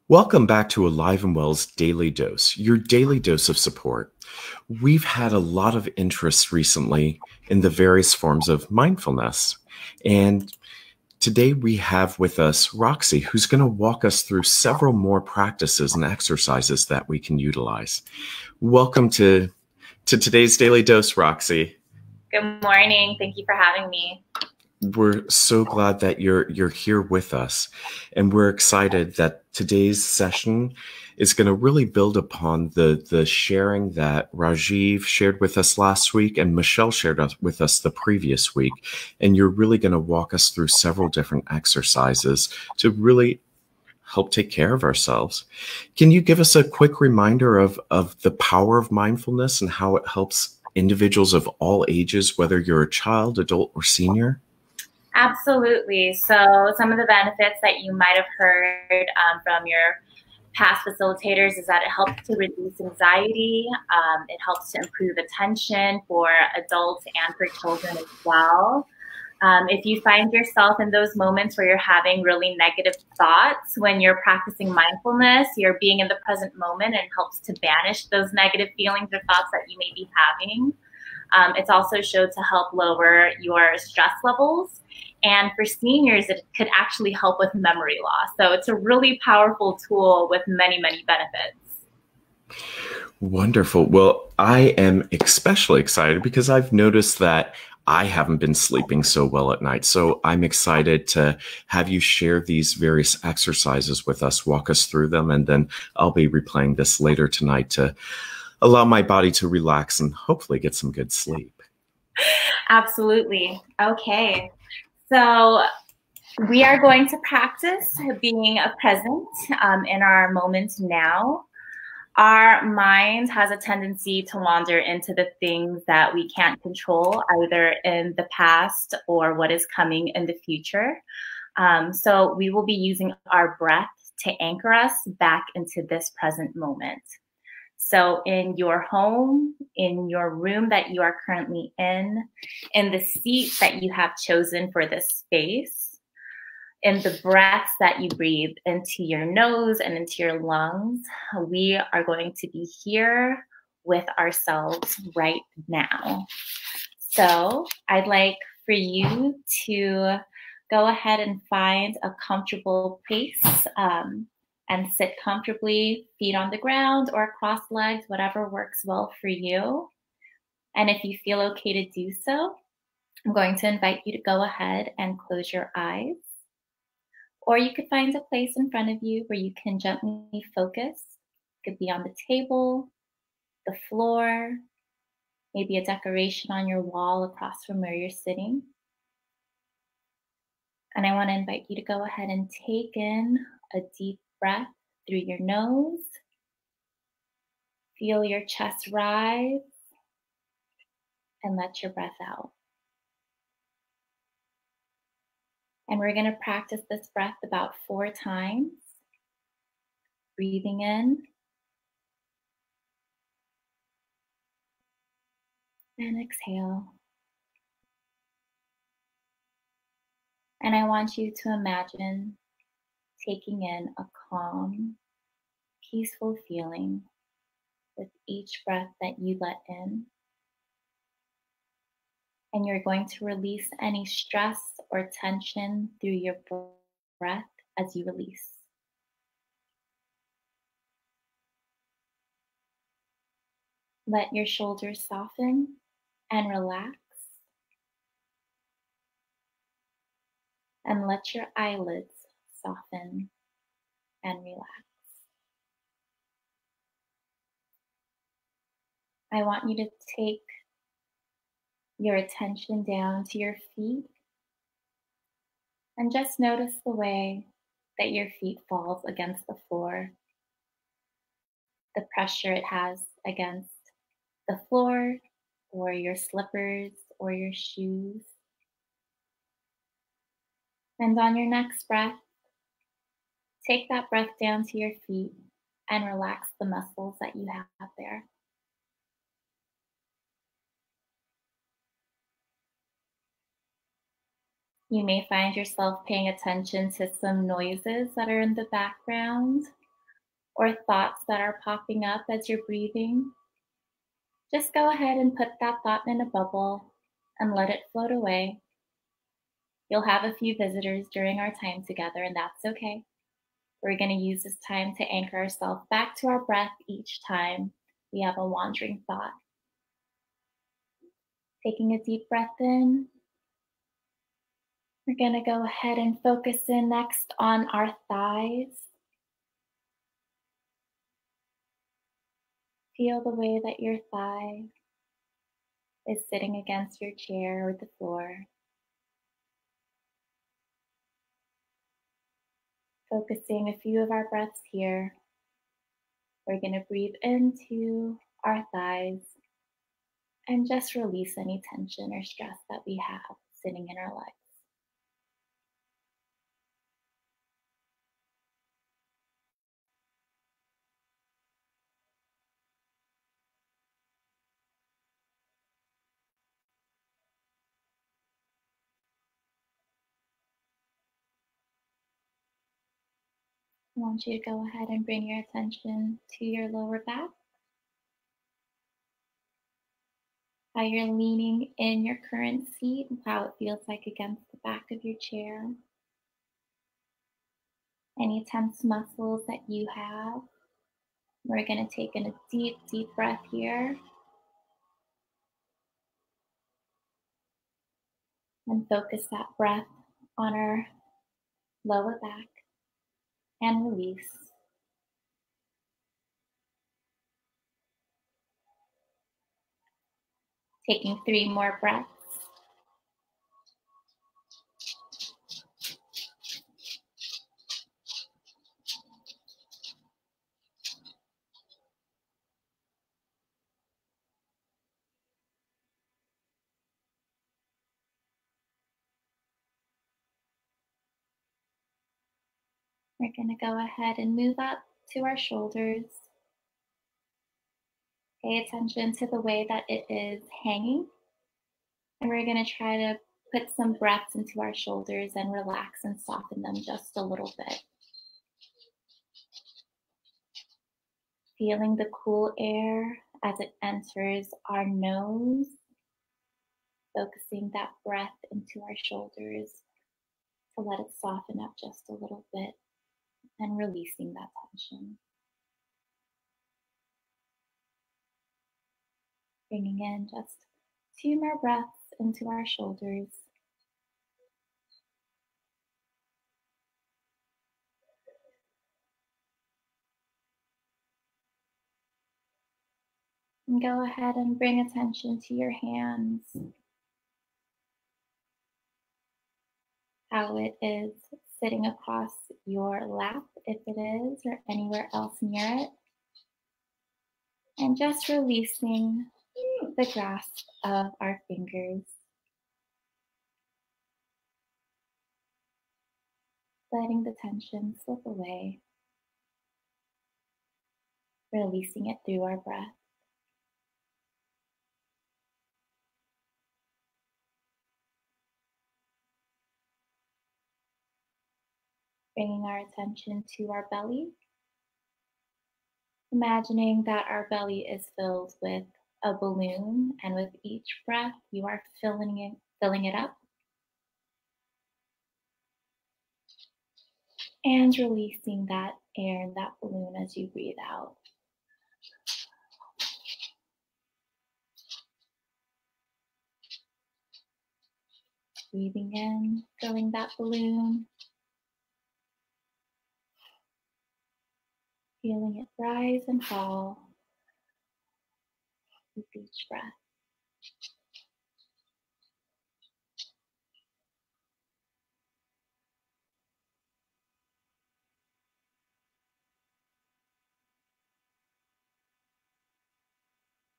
Welcome back to Alive and Well's Daily Dose, your daily dose of support. We've had a lot of interest recently in the various forms of mindfulness. And today we have with us Roxy, who's going to walk us through several more practices and exercises that we can utilize. Welcome to today's Daily Dose, Roxy. Good morning. Thank you for having me. We're so glad that you're here with us, and we're excited that today's session is going to really build upon the sharing that Rajiv shared with us last week and Michelle shared with us the previous week. And you're really going to walk us through several different exercises to really help take care of ourselves. Can you give us a quick reminder of the power of mindfulness and how it helps individuals of all ages, whether you're a child, adult, or senior? Absolutely. So some of the benefits that you might have heard from your past facilitators is that it helps to reduce anxiety. It helps to improve attention for adults and for children as well. If you find yourself in those moments where you're having really negative thoughts, when you're practicing mindfulness, you're being in the present moment and helps to banish those negative feelings or thoughts that you may be having. It's also shown to help lower your stress levels. And for seniors, it could actually help with memory loss. So it's a really powerful tool with many, many benefits. Wonderful. Well, I am especially excited because I've noticed that I haven't been sleeping so well at night. So I'm excited to have you share these various exercises with us, walk us through them, and then I'll be replaying this later tonight to allow my body to relax and hopefully get some good sleep. Absolutely. Okay. So we are going to practice being present in our moment now. Our mind has a tendency to wander into the things that we can't control, either in the past or what is coming in the future. So we will be using our breath to anchor us back into this present moment. So in your home, in your room that you are currently in the seat that you have chosen for this space, in the breaths that you breathe into your nose and into your lungs, we are going to be here with ourselves right now. So I'd like for you to go ahead and find a comfortable place and sit comfortably, feet on the ground or cross legs, whatever works well for you. And if you feel okay to do so, I'm going to invite you to go ahead and close your eyes. Or you could find a place in front of you where you can gently focus. It could be on the table, the floor, maybe a decoration on your wall across from where you're sitting. And I want to invite you to go ahead and take in a deep breath through your nose. Feel your chest rise and let your breath out. And we're going to practice this breath about 4 times. Breathing in and exhale. And I want you to imagine taking in a calm, peaceful feeling with each breath that you let in. And you're going to release any stress or tension through your breath as you release. Let your shoulders soften and relax. And let your eyelids soften and relax. I want you to take your attention down to your feet and just notice the way that your feet falls against the floor, the pressure it has against the floor or your slippers or your shoes. And on your next breath, take that breath down to your feet and relax the muscles that you have there. You may find yourself paying attention to some noises that are in the background. or thoughts that are popping up as you're breathing, just go ahead and put that thought in a bubble and let it float away. You'll have a few visitors during our time together, and that's okay. We're going to use this time to anchor ourselves back to our breath each time we have a wandering thought. Taking a deep breath in, we're going to go ahead and focus in next on our thighs. Feel the way that your thigh is sitting against your chair or the floor. Focusing a few of our breaths here. We're going to breathe into our thighs and just release any tension or stress that we have sitting in our legs. I want you to go ahead and bring your attention to your lower back. How you're leaning in your current seat and how it feels like against the back of your chair. Any tense muscles that you have. We're going to take in a deep, deep breath here. And focus that breath on our lower back and release. Taking 3 more breaths. We're going to go ahead and move up to our shoulders. Pay attention to the way that it is hanging. And we're going to try to put some breaths into our shoulders and relax and soften them just a little bit. Feeling the cool air as it enters our nose. Focusing that breath into our shoulders to let it soften up just a little bit and releasing that tension. Bringing in just 2 more breaths into our shoulders. And go ahead and bring attention to your hands. How it is sitting across your lap, if it is, or anywhere else near it. And just releasing the grasp of our fingers. Letting the tension slip away. Releasing it through our breath. Bringing our attention to our belly. Imagining that our belly is filled with a balloon, and with each breath, you are filling it up. And releasing that air in that balloon as you breathe out. Breathing in, filling that balloon. Feeling it rise and fall with each breath.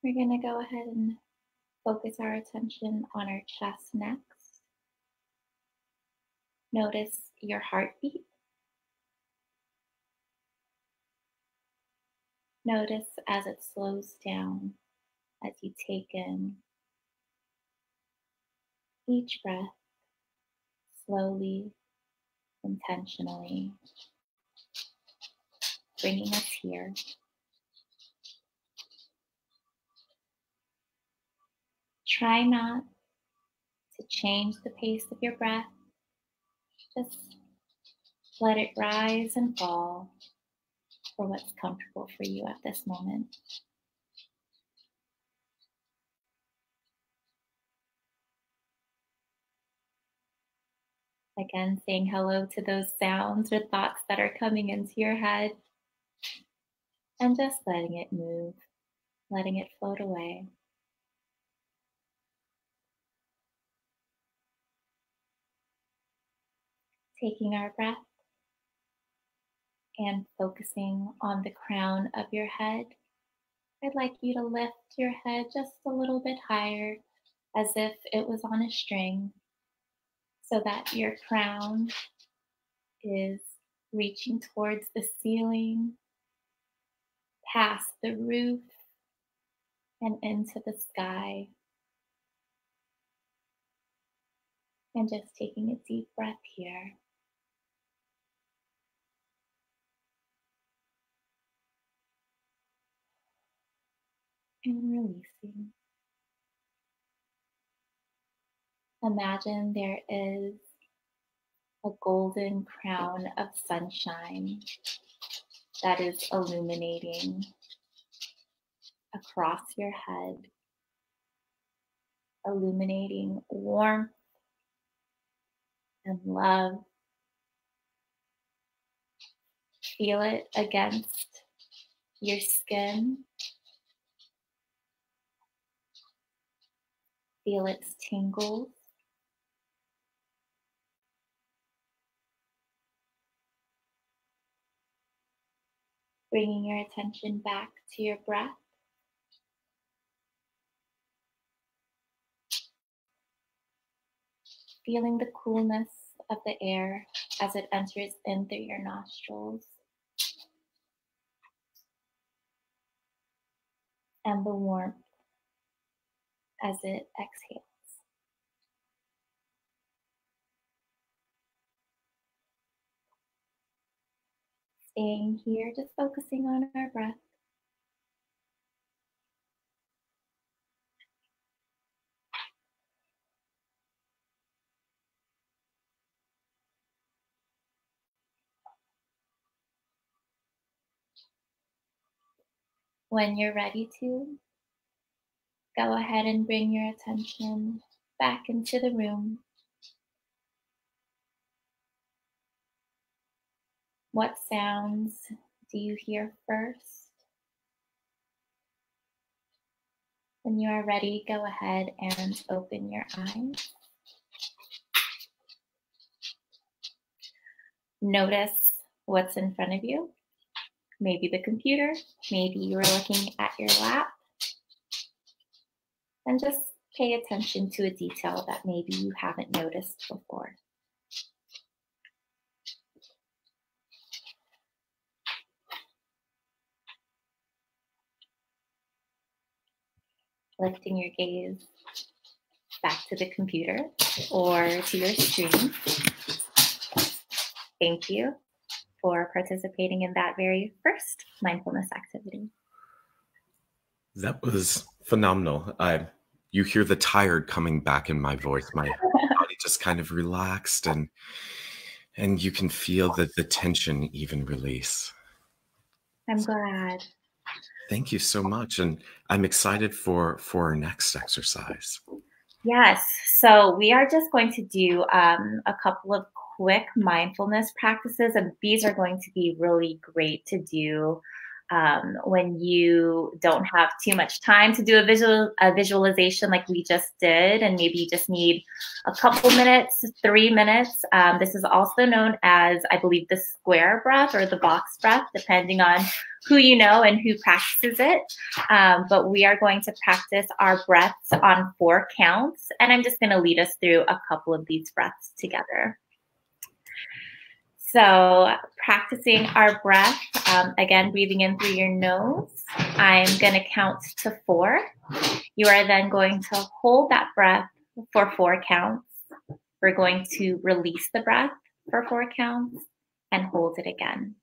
We're going to go ahead and focus our attention on our chest next. Notice your heartbeat. Notice as it slows down as you take in each breath slowly, intentionally. bringing us here. Try not to change the pace of your breath. Just let it rise and fall for what's comfortable for you at this moment. Again, saying hello to those sounds or thoughts that are coming into your head, and just letting it move, letting it float away. Taking our breath and focusing on the crown of your head. I'd like you to lift your head just a little bit higher, as if it was on a string, so that your crown is reaching towards the ceiling, past the roof, and into the sky. And just taking a deep breath here. And releasing. Imagine there is a golden crown of sunshine that is illuminating across your head, illuminating warmth and love. Feel it against your skin. Feel its tingles. Bringing your attention back to your breath. Feeling the coolness of the air as it enters in through your nostrils. And the warmth as it exhales. Staying here, just focusing on our breath. When you're ready to, go ahead and bring your attention back into the room. What sounds do you hear first? When you are ready, go ahead and open your eyes. Notice what's in front of you. Maybe the computer, maybe you are looking at your lap. And just pay attention to a detail that maybe you haven't noticed before. Lifting your gaze back to the computer or to your screen. Thank you for participating in that very first mindfulness activity. That was phenomenal. You hear the tired coming back in my voice. My body just kind of relaxed, and you can feel the tension even release. I'm glad. Thank you so much, and I'm excited for our next exercise. Yes, so we are just going to do a couple of quick mindfulness practices, and these are going to be really great to do when you don't have too much time to do a visualization like we just did, and maybe you just need a couple minutes, 3 minutes. This is also known as, I believe, the square breath or the box breath, depending on who you know and who practices it. But we are going to practice our breaths on 4 counts, and I'm just going to lead us through a couple of these breaths together. So practicing our breath, again, breathing in through your nose. I'm going to count to 4. You are then going to hold that breath for 4 counts. We're going to release the breath for 4 counts and hold it again.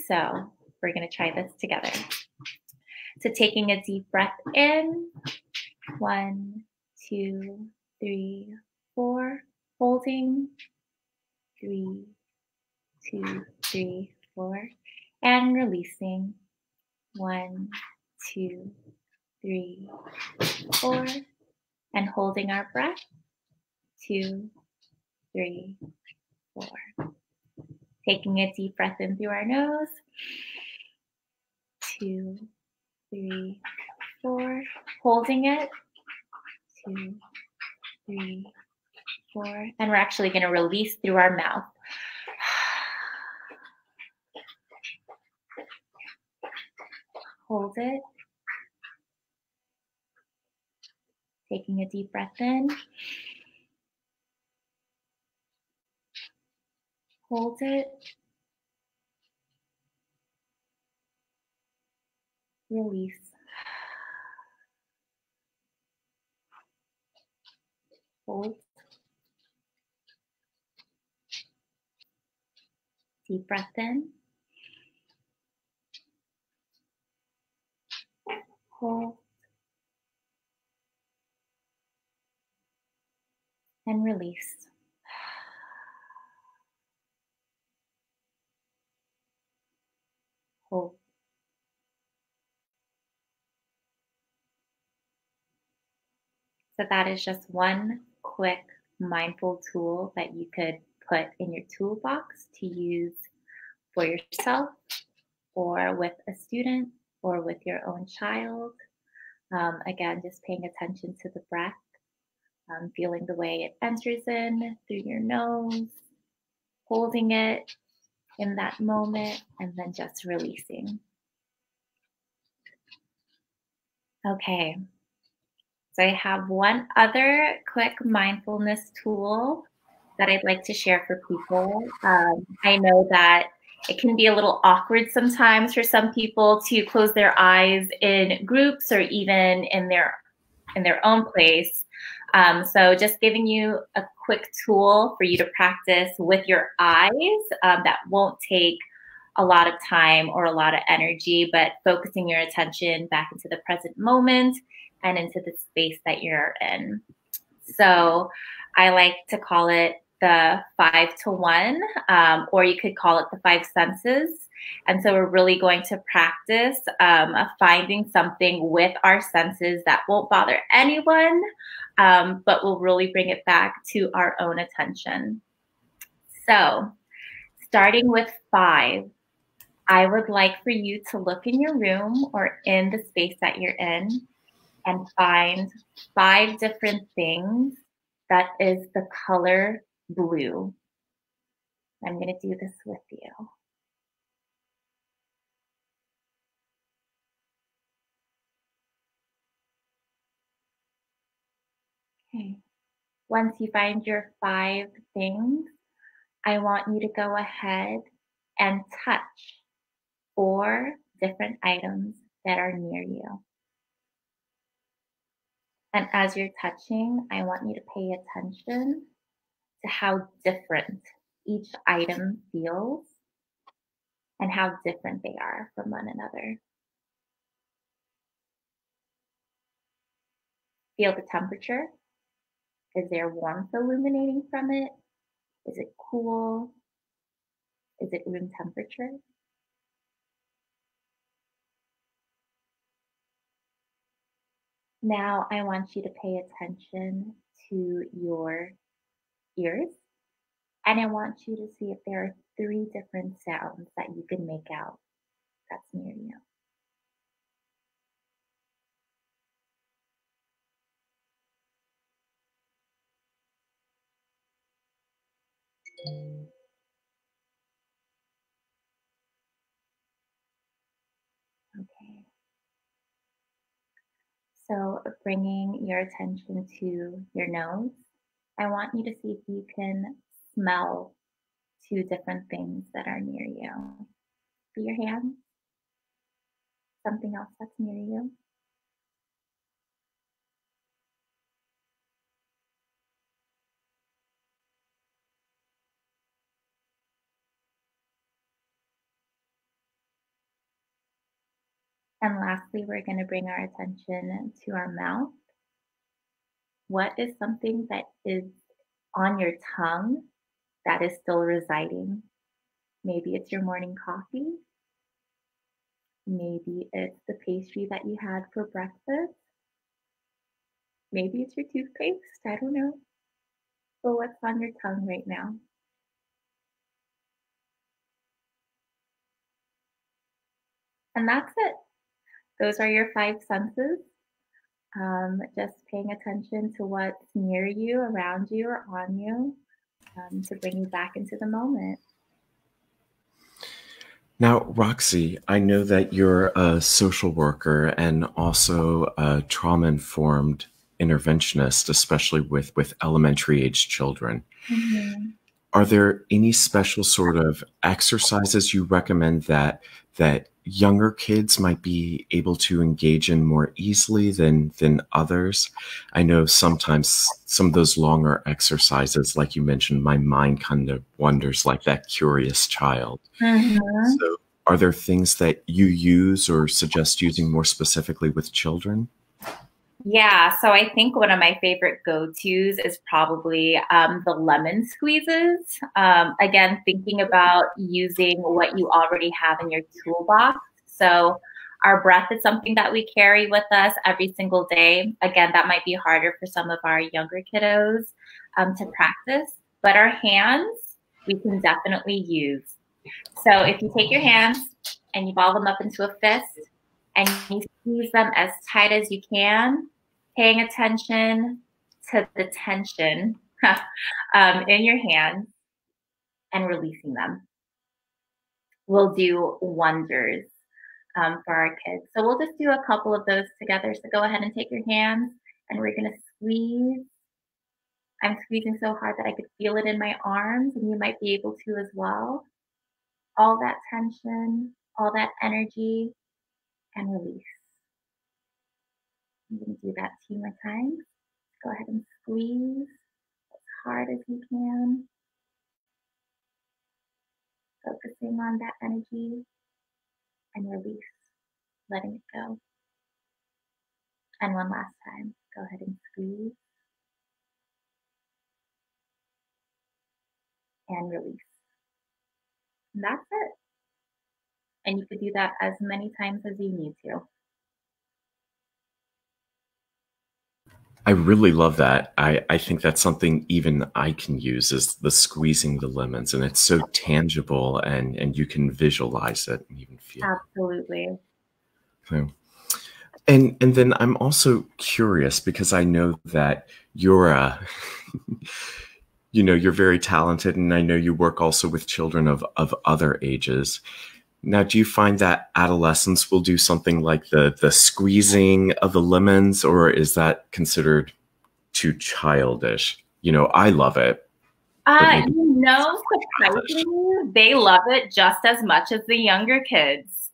So we're going to try this together. So taking a deep breath in, 1, 2, 3, 4, holding, 3, 2, 3, 4, and releasing, 1, 2, 3, 4, and holding our breath, 2, 3, 4. Taking a deep breath in through our nose, 2, 3, 4, holding it, 2, 3, 4, and we're actually going to release through our mouth. Hold it. Taking a deep breath in. Hold it. Release. Hold. Deep breath in. Hold. And release. Hold. So that is just one quick mindful tool that you could put in your toolbox to use for yourself or with a student or with your own child. Again, just paying attention to the breath, feeling the way it enters in through your nose, holding it in that moment, and then just releasing. Okay, so I have one other quick mindfulness tool that I'd like to share for people. I know that it can be a little awkward sometimes for some people to close their eyes in groups or even in their own place. So just giving you a quick tool for you to practice with your eyes that won't take a lot of time or a lot of energy, but focusing your attention back into the present moment and into the space that you're in. So I like to call it the 5 to 1, or you could call it the 5 senses. And so we're really going to practice finding something with our senses that won't bother anyone, but will really bring it back to our own attention. So starting with 5, I would like for you to look in your room or in the space that you're in and find 5 different things that is the color blue. I'm going to do this with you. Okay. Once you find your 5 things, I want you to go ahead and touch 4 different items that are near you. And as you're touching, I want you to pay attention to how different each item feels and how different they are from one another. Feel the temperature. Is there warmth illuminating from it? Is it cool? Is it room temperature? Now I want you to pay attention to your ears, and I want you to see if there are 3 different sounds that you can make out that's near you. Okay. So bringing your attention to your nose, I want you to see if you can smell 2 different things that are near you. See your hands? Something else that's near you? And lastly, we're going to bring our attention to our mouth. What is something that is on your tongue that is still residing? Maybe it's your morning coffee. Maybe it's the pastry that you had for breakfast. Maybe it's your toothpaste. I don't know. But what's on your tongue right now? And that's it. Those are your five senses. Just paying attention to what's near you, around you, or on you to bring you back into the moment. Now, Roxy, I know that you're a social worker and also a trauma-informed interventionist, especially with elementary age children. Mm-hmm. Are there any special sort of exercises you recommend that younger kids might be able to engage in more easily than others? I know sometimes some of those longer exercises, like you mentioned, my mind kind of wanders like that curious child. Mm-hmm. So are there things that you use or suggest using more specifically with children? Yeah, so I think one of my favorite go-tos is probably the lemon squeezes. Again, thinking about using what you already have in your toolbox. So our breath is something that we carry with us every single day. Again, that might be harder for some of our younger kiddos to practice, but our hands, we can definitely use. So if you take your hands and you ball them up into a fist and you squeeze them as tight as you can, paying attention to the tension in your hands and releasing them will do wonders for our kids. So we'll just do a couple of those together. So go ahead and take your hands and we're going to squeeze. I'm squeezing so hard that I could feel it in my arms, and you might be able to as well. All that tension, all that energy, and release. I'm going to do that 2 more times. Go ahead and squeeze as hard as you can. Focusing on that energy and release, letting it go. And one last time, go ahead and squeeze and release. And that's it. And you could do that as many times as you need to. I really love that. I think that's something even I can use, is the squeezing the lemons, and it's so tangible and you can visualize it and even feel it. Absolutely. So, and then I'm also curious because I know that you're you're very talented, and I know you work also with children of other ages. Now, do you find that adolescents will do something like the squeezing of the lemons, or is that considered too childish? I love it. Surprisingly, they love it just as much as the younger kids.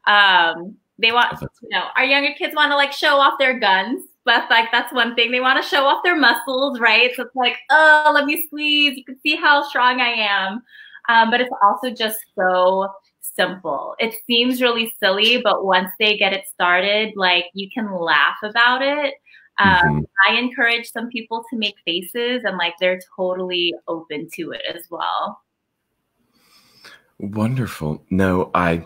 They want, our younger kids want to like show off their guns. But like, that's one thing. They want to show off their muscles, right? So it's like, oh, let me squeeze. You can see how strong I am. But it's also just so simple. It seems really silly, but once they get it started, like you can laugh about it. I encourage some people to make faces, and like they're totally open to it as well. Wonderful. No, I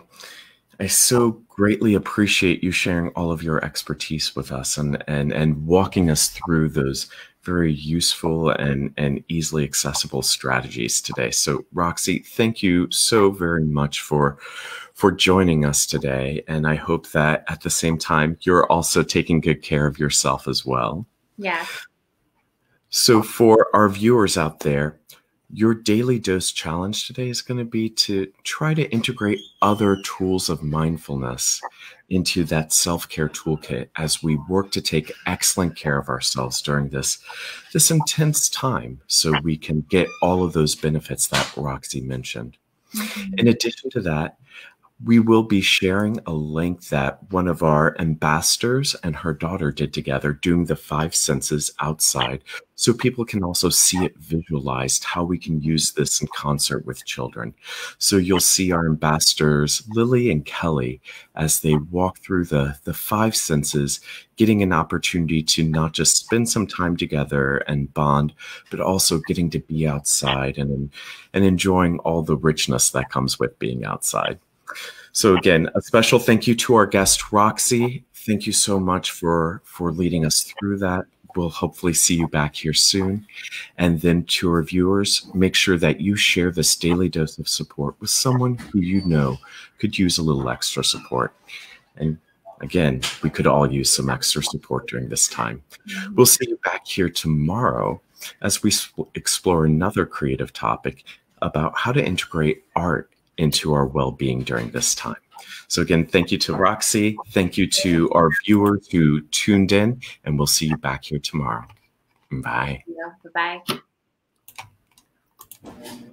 so greatly appreciate you sharing all of your expertise with us and walking us through those very useful and easily accessible strategies today. So Roxy, thank you so very much for joining us today. And I hope that at the same time, you're also taking good care of yourself as well. Yeah. So for our viewers out there, your daily dose challenge today is going to be to try to integrate other tools of mindfulness into that self-care toolkit as we work to take excellent care of ourselves during this intense time, so we can get all of those benefits that Roxy mentioned. In addition to that, We will be sharing a link that one of our ambassadors and her daughter did together, doing the five senses outside, so people can also see it visualized, how we can use this in concert with children. So you'll see our ambassadors, Lily and Kelly, as they walk through the five senses, getting an opportunity to not just spend some time together and bond, but also getting to be outside and enjoying all the richness that comes with being outside. So again, a special thank you to our guest, Roxy. Thank you so much for leading us through that. We'll hopefully see you back here soon. And then to our viewers, make sure that you share this daily dose of support with someone who you know could use a little extra support. And again, we could all use some extra support during this time. We'll see you back here tomorrow as we explore another creative topic about how to integrate art into our well-being during this time. So again, thank you to Roxy. Thank you to our viewers who tuned in, and we'll see you back here tomorrow. Bye. Yeah, bye-bye.